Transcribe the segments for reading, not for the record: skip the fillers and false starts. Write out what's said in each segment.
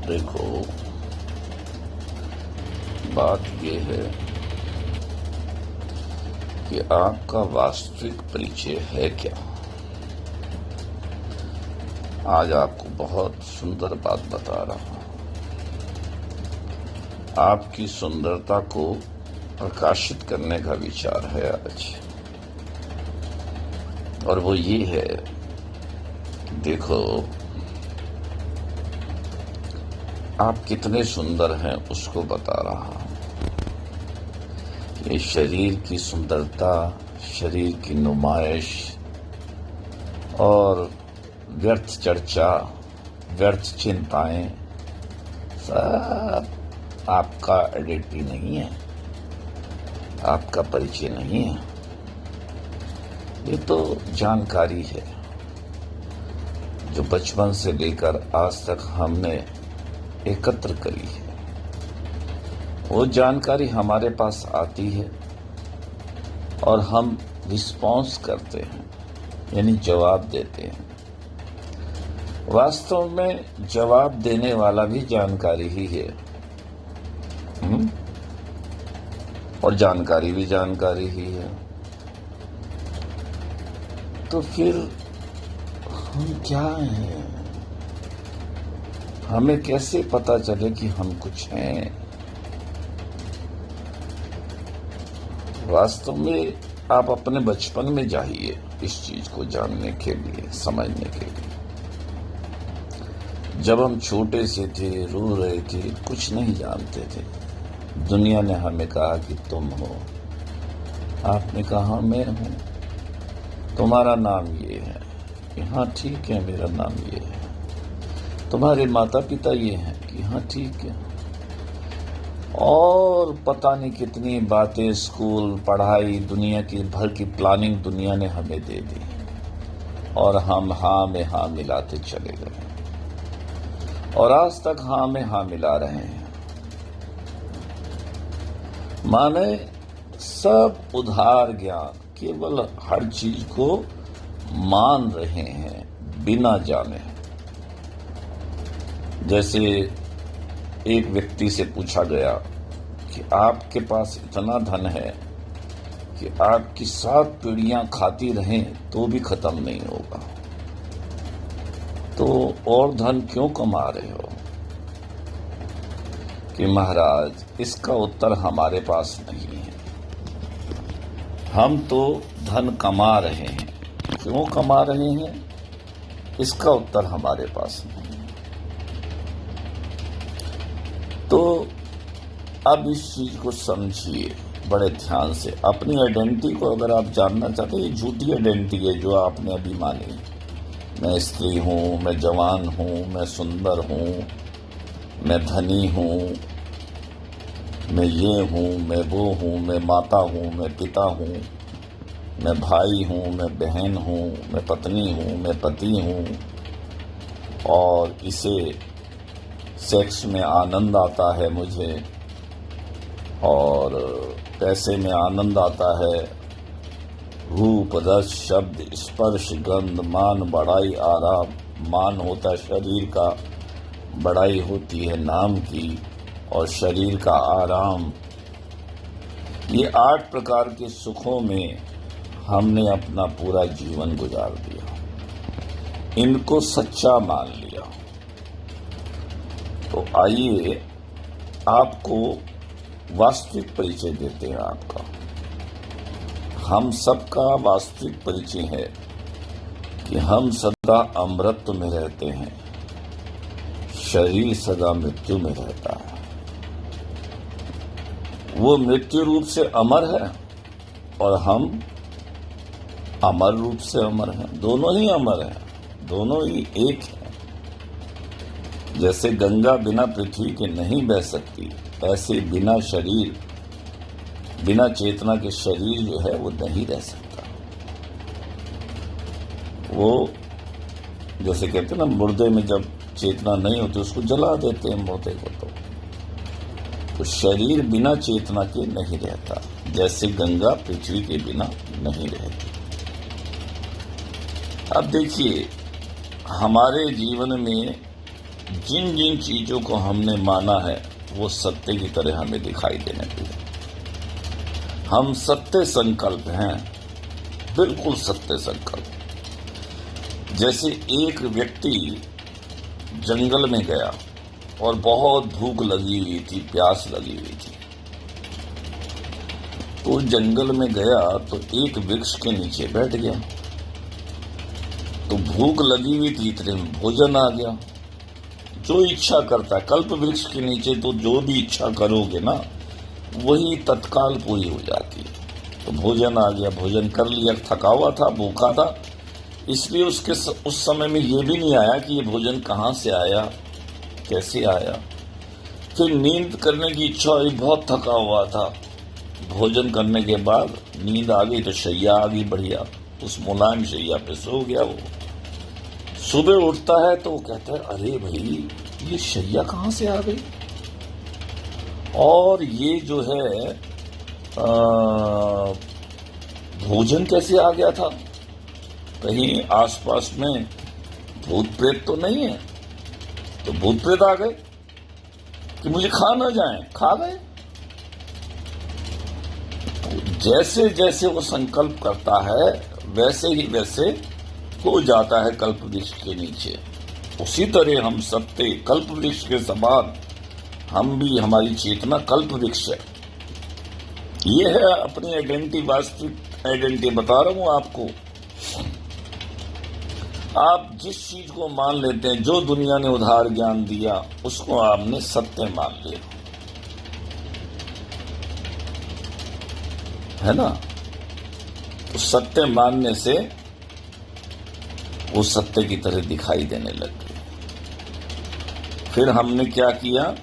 देखो, बात यह है कि आपका वास्तविक परिचय है क्या। आज आपको बहुत सुंदर बात बता रहा हूं। आपकी सुंदरता को प्रकाशित करने का विचार है आज, और वो ये है, देखो आप कितने सुंदर हैं उसको बता रहा हूं। ये शरीर की सुंदरता, शरीर की नुमाइश और व्यर्थ चर्चा, व्यर्थ चिंताएं सब आपका आइडेंटिटी नहीं है, आपका परिचय नहीं है। ये तो जानकारी है जो बचपन से लेकर आज तक हमने एकत्र करी है। वो जानकारी हमारे पास आती है और हम रिस्पॉन्स करते हैं, यानी जवाब देते हैं। वास्तव में जवाब देने वाला भी जानकारी ही है, और जानकारी भी जानकारी ही है। तो फिर हम क्या हैं? हमें कैसे पता चले कि हम कुछ हैं? वास्तव में आप अपने बचपन में जाइए इस चीज को जानने के लिए, समझने के लिए। जब हम छोटे से थे, रो रहे थे, कुछ नहीं जानते थे, दुनिया ने हमें कहा कि तुम हो। आपने कहा मैं हूं। तुम्हारा नाम ये है कि हाँ ठीक है, मेरा नाम ये है। तुम्हारे माता पिता ये हैं कि हाँ ठीक है। और पता नहीं कितनी बातें, स्कूल, पढ़ाई, दुनिया की भर की प्लानिंग दुनिया ने हमें दे दी, और हम हाँ में हाँ मिलाते चले गए, और आज तक हाँ में हाँ मिला रहे हैं। माने सब उधार ज्ञान, केवल हर चीज को मान रहे हैं बिना जाने। जैसे एक व्यक्ति से पूछा गया कि आपके पास इतना धन है कि आपकी 7 पीढ़ियां खाती रहें तो भी खत्म नहीं होगा, तो और धन क्यों कमा रहे हो? कि महाराज, इसका उत्तर हमारे पास नहीं है। हम तो धन कमा रहे हैं, क्यों कमा रहे हैं इसका उत्तर हमारे पास नहीं है। तो अब इस चीज को समझिए बड़े ध्यान से। अपनी आइडेंटिटी को अगर आप जानना चाहते हैं, ये झूठी आइडेंटिटी है जो आपने अभी मानी। मैं स्त्री हूं, मैं जवान हूं, मैं सुंदर हूं, मैं धनी हूं, मैं ये हूं, मैं वो हूं, मैं माता हूं, मैं पिता हूं, मैं भाई हूं, मैं बहन हूं, मैं पत्नी हूं, मैं पति हूं, और इसे सेक्स में आनंद आता है मुझे, और पैसे में आनंद आता है, रूप, रस, शब्द, स्पर्श, गंध, मान, बड़ाई, आराम। मान होता है शरीर का, बड़ाई होती है नाम की, और शरीर का आराम। ये 8 प्रकार के सुखों में हमने अपना पूरा जीवन गुजार दिया, इनको सच्चा मान लिया। तो आइए आपको वास्तविक परिचय देते हैं आपका। हम सबका वास्तविक परिचय है कि हम सदा अमृत में रहते हैं, शरीर सदा मृत्यु में रहता है। वो मृत्यु रूप से अमर है और हम अमर रूप से अमर हैं। दोनों ही अमर हैं, दोनों ही एक हैं। जैसे गंगा बिना पृथ्वी के नहीं बह सकती, ऐसे बिना शरीर, बिना चेतना के शरीर जो है वो नहीं रह सकता। वो जैसे कहते हैं ना, मुर्दे में जब चेतना नहीं होती उसको जला देते हैं मुर्दे को। तो शरीर बिना चेतना के नहीं रहता, जैसे गंगा पृथ्वी के बिना नहीं रहती। अब देखिए, हमारे जीवन में जिन जिन चीजों को हमने माना है वो सत्य की तरह हमें दिखाई देने लगे। हम सत्य संकल्प हैं, बिल्कुल सत्य संकल्प। जैसे एक व्यक्ति जंगल में गया और बहुत भूख लगी हुई थी, प्यास लगी हुई थी, तो जंगल में गया तो एक वृक्ष के नीचे बैठ गया। तो भूख लगी हुई थी, इतने में भोजन आ गया। जो इच्छा करता है, कल्प वृक्ष के नीचे तो जो भी इच्छा करोगे ना वही तत्काल पूरी हो जाती है। तो भोजन आ गया, भोजन कर लिया, थका हुआ था, भूखा था, इसलिए उसके उस समय में ये भी नहीं आया कि ये भोजन कहाँ से आया, कैसे आया। फिर नींद करने की इच्छा हुई, बहुत थका हुआ था, भोजन करने के बाद नींद आ गई तो शैया आ गई बढ़िया, उस मुलायम शैया पे सो गया वो। सुबह उठता है तो वो कहता है, अरे भाई ये शैया कहाँ से आ गई, और ये जो है भोजन कैसे आ गया था, कहीं आसपास में भूत प्रेत तो नहीं है। तो भूत प्रेत आ गए कि मुझे खा ना जाए, खा गए। जैसे जैसे वो संकल्प करता है वैसे ही वैसे हो जाता है कल्प वृक्ष के नीचे। उसी तरह हम सत्य कल्प वृक्ष के समान हम भी, हमारी चेतना कल्प वृक्ष है। ये है अपनी आइडेंटिटी, वास्तविक आइडेंटिटी बता रहा हूं आपको। आप जिस चीज को मान लेते हैं, जो दुनिया ने उधार ज्ञान दिया उसको आपने सत्य मान लिया, है ना। तो सत्य मानने से वो सत्य की तरह दिखाई देने लग गए। फिर हमने क्या किया,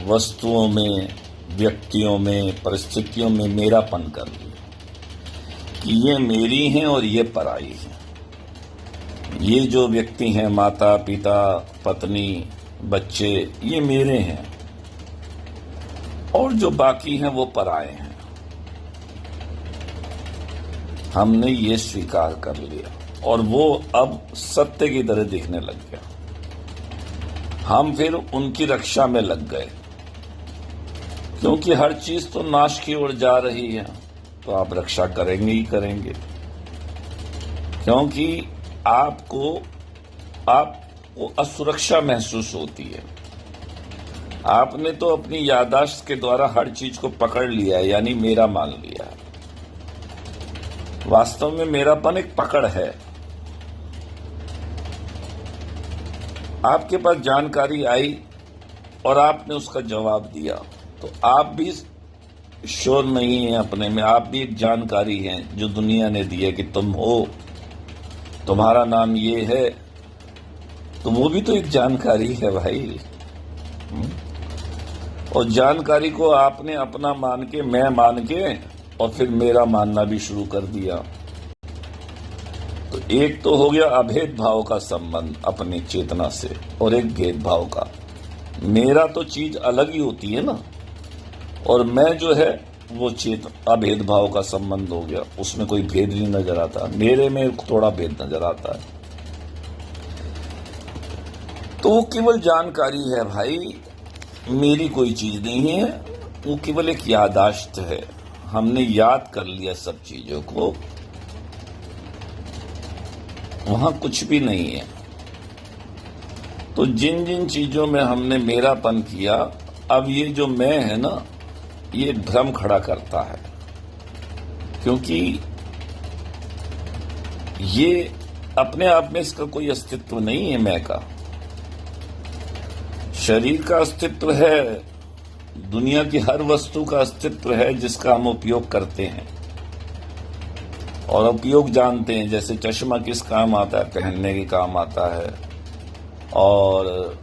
वस्तुओं में, व्यक्तियों में, परिस्थितियों में मेरापन कर लिया कि ये मेरी हैं और ये पराई हैं। ये जो व्यक्ति हैं, माता पिता पत्नी बच्चे, ये मेरे हैं, और जो बाकी हैं वो पराए हैं। हमने ये स्वीकार कर लिया और वो अब सत्य की तरह दिखने लग गया। हम फिर उनकी रक्षा में लग गए, क्योंकि हर चीज तो नाश की ओर जा रही है, तो आप रक्षा करेंगे ही करेंगे। क्योंकि आपको असुरक्षा महसूस होती है। आपने तो अपनी याददाश्त के द्वारा हर चीज को पकड़ लिया है, यानी मेरा मान लिया है। वास्तव में मेरापन एक पकड़ है। आपके पास जानकारी आई और आपने उसका जवाब दिया, तो आप भी श्योर नहीं है अपने में, आप भी एक जानकारी हैं जो दुनिया ने दी है कि तुम हो, तुम्हारा नाम ये है, तो वो भी तो एक जानकारी है भाई। और जानकारी को आपने अपना मान के, मैं मान के, और फिर मेरा मानना भी शुरू कर दिया। तो एक तो हो गया अभेद भाव का संबंध अपनी चेतना से, और एक भेदभाव का। मेरा तो चीज अलग ही होती है ना, और मैं जो है वो अभेद भाव का संबंध हो गया, उसमें कोई भेद नहीं नजर आता, मेरे में थोड़ा भेद नजर आता है। तो वो केवल जानकारी है भाई, मेरी कोई चीज नहीं है, वो केवल एक याददाश्त है। हमने याद कर लिया सब चीजों को, वहां कुछ भी नहीं है। तो जिन जिन चीजों में हमने मेरापन किया, अब ये जो मैं है ना, ये भ्रम खड़ा करता है, क्योंकि ये अपने आप में इसका कोई अस्तित्व नहीं है। मैं का शरीर का अस्तित्व है, दुनिया की हर वस्तु का अस्तित्व है जिसका हम उपयोग करते हैं और उपयोग जानते हैं। जैसे चश्मा किस काम आता है, पहनने के काम आता है, और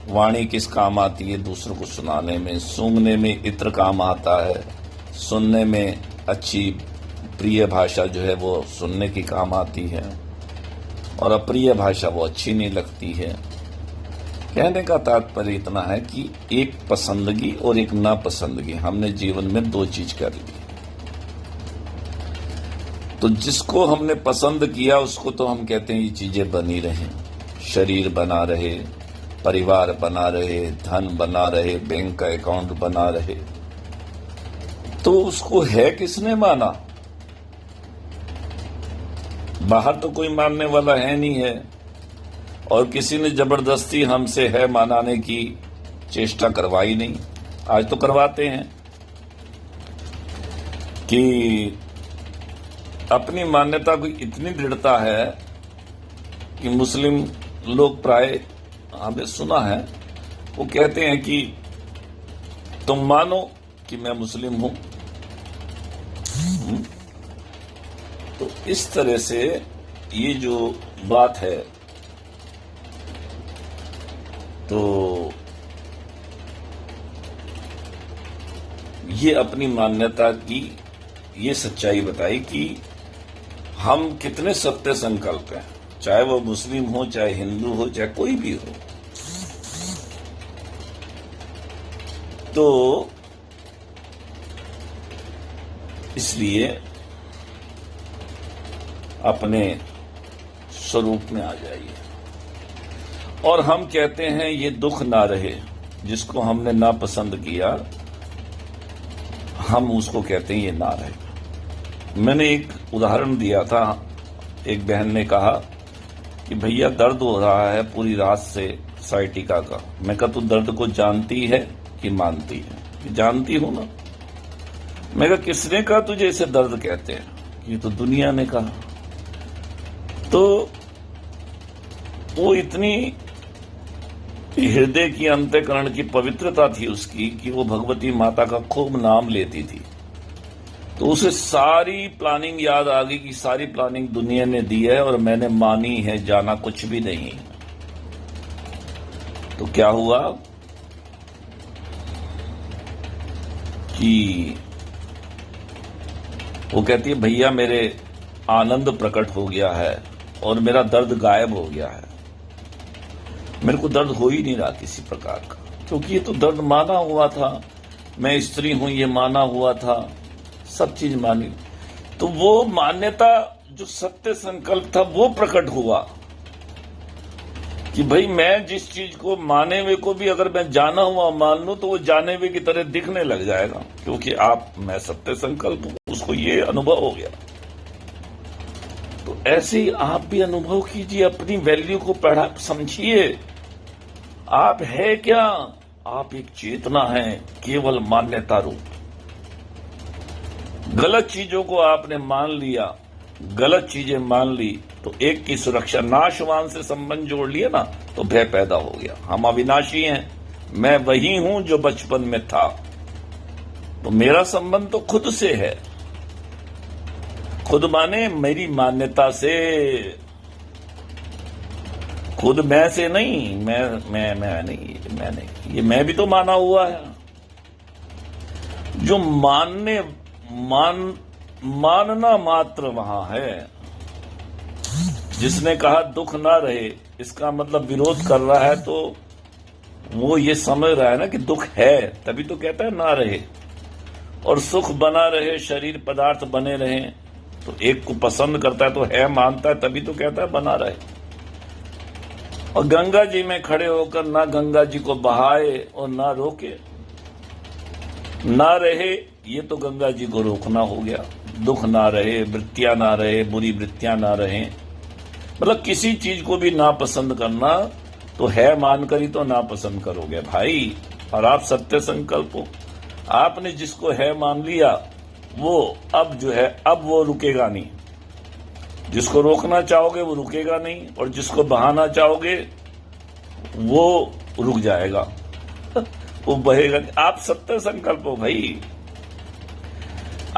वाणी किस काम आती है, दूसरों को सुनाने में, सूंघने में इत्र काम आता है, सुनने में अच्छी प्रिय भाषा जो है वो सुनने की काम आती है, और अप्रिय भाषा वो अच्छी नहीं लगती है। कहने का तात्पर्य इतना है कि एक पसंदगी और एक नापसंदगी, हमने जीवन में दो चीज कर ली। तो जिसको हमने पसंद किया उसको तो हम कहते हैं ये चीजें बनी रहें, शरीर बना रहे, परिवार बना रहे, धन बना रहे, बैंक का अकाउंट बना रहे, तो उसको है किसने माना? बाहर तो कोई मानने वाला है नहीं है, और किसी ने जबरदस्ती हमसे है मनाने की चेष्टा करवाई नहीं। आज तो करवाते हैं कि अपनी मान्यता को इतनी दृढ़ता है कि मुस्लिम लोग प्राय हमने सुना है, वो कहते हैं कि तुम मानो कि मैं मुस्लिम हूं। तो इस तरह से ये जो बात है, तो ये अपनी मान्यता की ये सच्चाई बताई कि हम कितने सत्य संकल्प हैं, चाहे वो मुस्लिम हो, चाहे हिंदू हो, चाहे कोई भी हो। तो इसलिए अपने स्वरूप में आ जाइए। और हम कहते हैं ये दुख ना रहे, जिसको हमने ना पसंद किया हम उसको कहते हैं ये ना रहे। मैंने एक उदाहरण दिया था, एक बहन ने कहा कि भैया दर्द हो रहा है पूरी रात से साइटिका का। मैं कहा तू दर्द को जानती है कि मानती है? कि जानती हूं ना। मैं कहा किसने कहा तुझे इसे दर्द कहते हैं? ये तो दुनिया ने कहा। तो वो इतनी हृदय की अंतःकरण की पवित्रता थी उसकी कि वो भगवती माता का खूब नाम लेती थी। तो उसे सारी प्लानिंग याद आ गई कि सारी प्लानिंग दुनिया ने दी है और मैंने मानी है, जाना कुछ भी नहीं। तो क्या हुआ कि वो कहती है भैया मेरे आनंद प्रकट हो गया है और मेरा दर्द गायब हो गया है। मेरे को दर्द हो ही नहीं रहा किसी प्रकार का, क्योंकि ये तो दर्द माना हुआ था। मैं स्त्री हूं ये माना हुआ था, सब चीज मानी। तो वो मान्यता जो सत्य संकल्प था वो प्रकट हुआ कि भाई मैं जिस चीज को माने हुए को भी अगर मैं जाना हुआ मान लूं तो वो जाने हुए की तरह दिखने लग जाएगा, क्योंकि मैं सत्य संकल्प हूं। उसको ये अनुभव हो गया। तो ऐसे ही आप भी अनुभव कीजिए, अपनी वैल्यू को पढ़ा समझिए। आप है क्या? आप एक चेतना है, केवल मान्यता रूप। गलत चीजों को आपने मान लिया, गलत चीजें मान ली, तो एक की सुरक्षा, नाशवान से संबंध जोड़ लिया ना, तो भय पैदा हो गया। हम अविनाशी हैं, मैं वही हूं जो बचपन में था। तो मेरा संबंध तो खुद से है। खुद माने मेरी मान्यता से, खुद मैं से नहीं। मैं नहीं, ये मैं भी तो माना हुआ है। जो मानना मात्र वहां है। जिसने कहा दुख ना रहे, इसका मतलब विरोध कर रहा है, तो वो ये समझ रहा है ना कि दुख है, तभी तो कहता है ना रहे। और सुख बना रहे, शरीर पदार्थ बने रहे, तो एक को पसंद करता है तो है मानता है, तभी तो कहता है बना रहे। और गंगा जी में खड़े होकर ना गंगा जी को बहाए और ना रोके, ना रहे, ये तो गंगा जी को रोकना हो गया। दुख ना रहे, वृत्तियां ना रहे, बुरी वृत्तियां ना रहे, मतलब किसी चीज को भी नापसंद करना तो है मानकर ही तो नापसंद करोगे भाई। और आप सत्य संकल्प हो, आपने जिसको है मान लिया वो अब जो है, अब वो रुकेगा नहीं। जिसको रोकना चाहोगे वो रुकेगा नहीं, और जिसको बहाना चाहोगे वो रुक जाएगा, वो बहेगा। आप सत्य संकल्प हो भाई।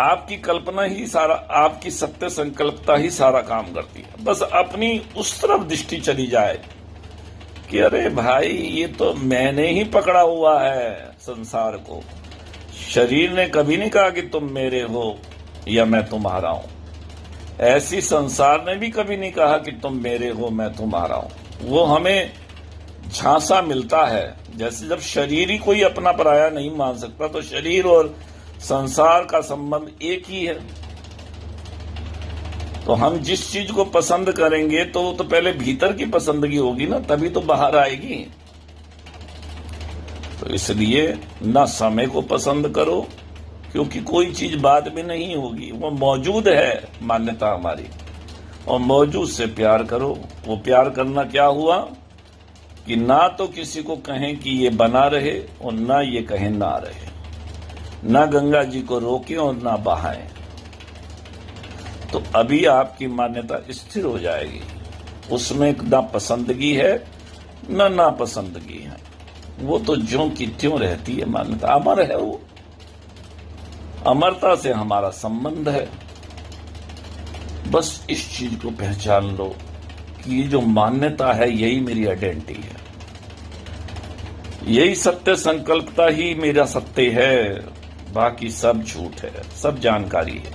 आपकी कल्पना ही सारा, आपकी सत्य संकल्पता ही सारा काम करती है। बस अपनी उस तरफ दृष्टि चली जाए कि अरे भाई ये तो मैंने ही पकड़ा हुआ है संसार को। शरीर ने कभी नहीं कहा कि तुम मेरे हो या मैं तुम्हारा हूं। ऐसी संसार ने भी कभी नहीं कहा कि तुम मेरे हो मैं तुम्हारा हूं। वो हमें झांसा मिलता है। जैसे जब शरीर ही कोई अपना पराया नहीं मान सकता, तो शरीर और संसार का संबंध एक ही है। तो हम जिस चीज को पसंद करेंगे तो पहले भीतर की पसंदगी होगी ना, तभी तो बाहर आएगी। तो इसलिए ना समय को पसंद करो, क्योंकि कोई चीज बाद में नहीं होगी, वो मौजूद है मान्यता हमारी, और मौजूद से प्यार करो। वो प्यार करना क्या हुआ कि ना तो किसी को कहें कि ये बना रहे और ना ये कहें ना रहे, ना गंगा जी को रोकें और ना बहाएं। तो अभी आपकी मान्यता स्थिर हो जाएगी, उसमें ना पसंदगी है ना नापसंदगी है, वो तो ज्यों की त्यों रहती है मान्यता, अमर है वो, अमरता से हमारा संबंध है। बस इस चीज को पहचान लो कि ये जो मान्यता है यही मेरी आइडेंटिटी है, यही सत्य संकल्पता ही मेरा सत्य है, बाकी सब झूठ है, सब जानकारी है,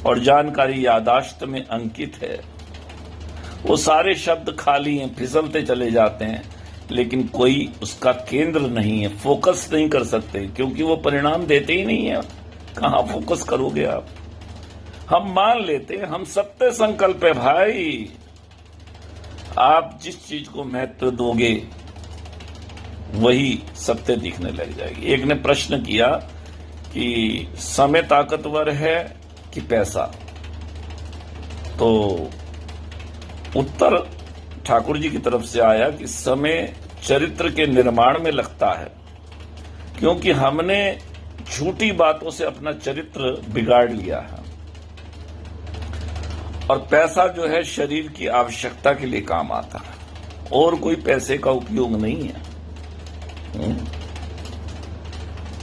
और जानकारी यादाश्त में अंकित है। वो सारे शब्द खाली हैं, फिसलते चले जाते हैं, लेकिन कोई उसका केंद्र नहीं है, फोकस नहीं कर सकते, क्योंकि वो परिणाम देते ही नहीं है। कहां फोकस करोगे आप? हम मान लेते हैं हम सत्य संकल्प है भाई, आप जिस चीज को महत्व दोगे वही सत्य दिखने लग जाएगी। एक ने प्रश्न किया कि समय ताकतवर है कि पैसा, तो उत्तर ठाकुर जी की तरफ से आया कि समय चरित्र के निर्माण में लगता है, क्योंकि हमने झूठी बातों से अपना चरित्र बिगाड़ लिया है, और पैसा जो है शरीर की आवश्यकता के लिए काम आता है, और कोई पैसे का उपयोग नहीं है।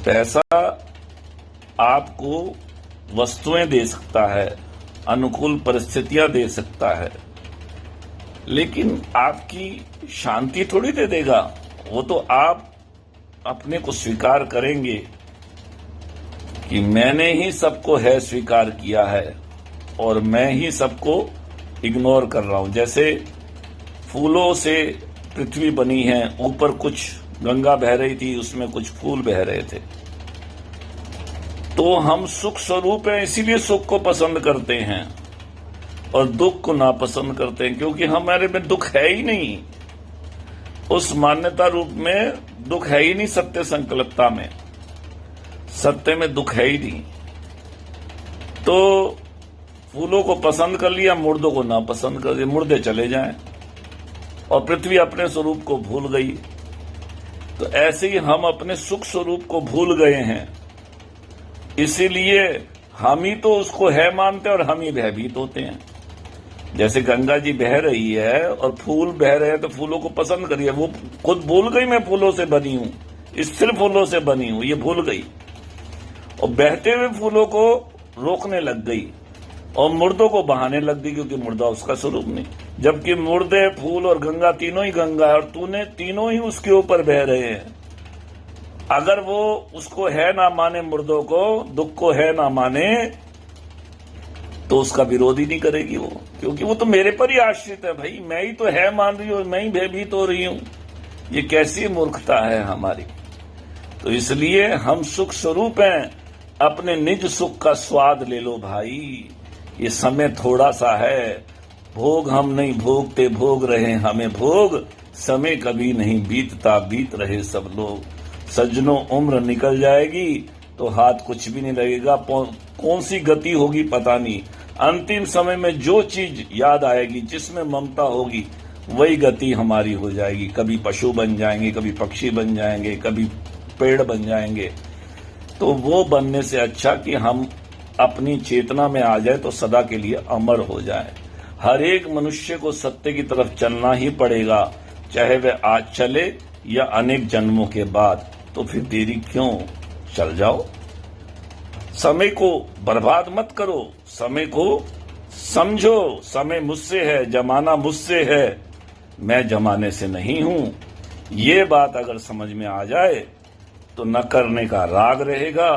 पैसा आपको वस्तुएं दे सकता है, अनुकूल परिस्थितियां दे सकता है, लेकिन आपकी शांति थोड़ी दे देगा। वो तो आप अपने को स्वीकार करेंगे कि मैंने ही सबको है स्वीकार किया है और मैं ही सबको इग्नोर कर रहा हूं। जैसे फूलों से पृथ्वी बनी है, ऊपर कुछ गंगा बह रही थी, उसमें कुछ फूल बह रहे थे, तो हम सुख स्वरूप हैं, इसीलिए सुख को पसंद करते हैं और दुख को नापसंद करते हैं, क्योंकि हमारे में दुख है ही नहीं। उस मान्यता रूप में दुख है ही नहीं, सत्य संकल्पता में सत्य में दुख है ही नहीं। तो फूलों को पसंद कर लिया, मुर्दों को नापसंद कर दिया, मुर्दे चले जाएं और पृथ्वी अपने स्वरूप को भूल गई। तो ऐसे ही हम अपने सुख स्वरूप को भूल गए हैं, इसीलिए हम ही तो उसको है मानते और हम ही भयभीत होते हैं। जैसे गंगा जी बह रही है और फूल बह रहे हैं, तो फूलों को पसंद करिए, वो खुद भूल गई मैं फूलों से बनी हूं, स्थिर फूलों से बनी हूं, ये भूल गई और बहते हुए फूलों को रोकने लग गई और मुर्दों को बहाने लग गई, क्योंकि मुर्दा उसका स्वरूप नहीं। जबकि मुर्दे, फूल और गंगा तीनों ही गंगा है, और तूने तीनों ही उसके ऊपर बह रहे हैं। अगर वो उसको है ना माने, मुर्दों को, दुख को है ना माने, तो उसका विरोध ही नहीं करेगी वो, क्योंकि वो तो मेरे पर ही आश्रित है भाई, मैं ही तो है मान रही हूं, मैं ही भयभीत हो रही हूं। ये कैसी मूर्खता है हमारी। तो इसलिए हम सुख स्वरूप हैं, अपने निज सुख का स्वाद ले लो भाई। ये समय थोड़ा सा है, भोग हम नहीं भोगते, भोग रहे हमें भोग, समय कभी नहीं बीतता, बीत रहे सब लोग। सज्जनों, उम्र निकल जाएगी तो हाथ कुछ भी नहीं लगेगा, कौन सी गति होगी पता नहीं। अंतिम समय में जो चीज याद आएगी, जिसमें ममता होगी, वही गति हमारी हो जाएगी। कभी पशु बन जाएंगे, कभी पक्षी बन जाएंगे, कभी पेड़ बन जाएंगे। तो वो बनने से अच्छा कि हम अपनी चेतना में आ जाए तो सदा के लिए अमर हो जाए। हर एक मनुष्य को सत्य की तरफ चलना ही पड़ेगा, चाहे वह आज चले या अनेक जन्मों के बाद। तो फिर देरी क्यों, चल जाओ। समय को बर्बाद मत करो, समय को समझो। समय मुझसे है, जमाना मुझसे है, मैं जमाने से नहीं हूं। ये बात अगर समझ में आ जाए तो न करने का राग रहेगा,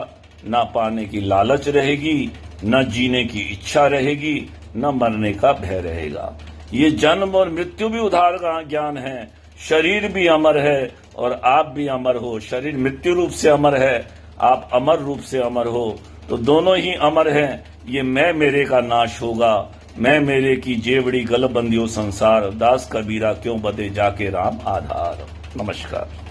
न पाने की लालच रहेगी, न जीने की इच्छा रहेगी, न मरने का भय रहेगा। ये जन्म और मृत्यु भी उधार का ज्ञान है। शरीर भी अमर है और आप भी अमर हो। शरीर मृत्यु रूप से अमर है, आप अमर रूप से अमर हो, तो दोनों ही अमर हैं। ये मैं मेरे का नाश होगा, मैं मेरे की जेवड़ी गल बंदियो संसार, दास कबीरा क्यों बदे जाके राम आधार। नमस्कार।